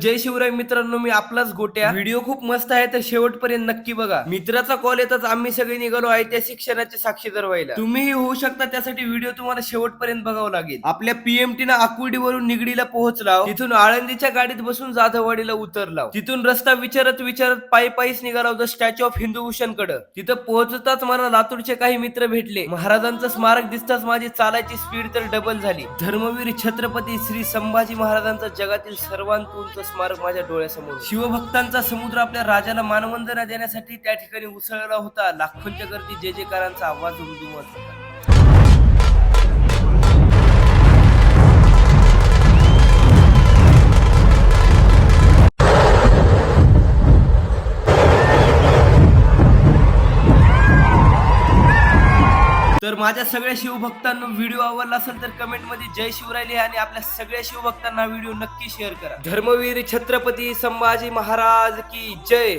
जय शिवराय मित्रांनो, मी आपलाच गोट्या. व्हिडिओ खूप मस्त आहे, तर शेवटपर्यंत नक्की बघा. मित्राचा कॉल येताच आम्ही सगळे निघालो ऐतिहासिक क्षणाचे साक्षीदार व्हायला. तुम्हीही होऊ शकता, त्यासाठी व्हिडिओ तुम्हाला शेवटपर्यंत बघावं लागेल. आपल्या पीएमटी ना आकुर्डीवरून निगडीला पोहोचला, तिथून आळंदीच्या गाडीत बसून जाधववाडीला उतरला. तिथून रस्ता विचारत विचारत पायीच निघाला होता स्टॅच्यू ऑफ हिंदूभूषण कडे. तिथं पोहोचताच मला लातूरचे काही मित्र भेटले. महाराजांचं स्मारक दिसताच माझी चालायची स्पीड तर डबल झाली. धर्मवीर छत्रपती श्री संभाजी महाराजांचं जगातील सर्वात उंच स्मारक माझ्या डोळ्यासमोर. शिवभक्तांचा समुद्र आपल्या राजाला मानवंदना देण्यासाठी त्या ठिकाणी उसळला होता. लाखोंच्या गर्दी जय जयकारांचा आवाज उमदुमत होता. तर माझ्या सगळ्या शिवभक्तांना व्हिडिओ आवडला असेल तर कमेंट मध्ये जय शिवराय लिहा आणि आपल्या सगळ्या शिवभक्तांना व्हिडिओ नक्की शेअर करा. धर्मवीर छत्रपती संभाजी महाराज की जय.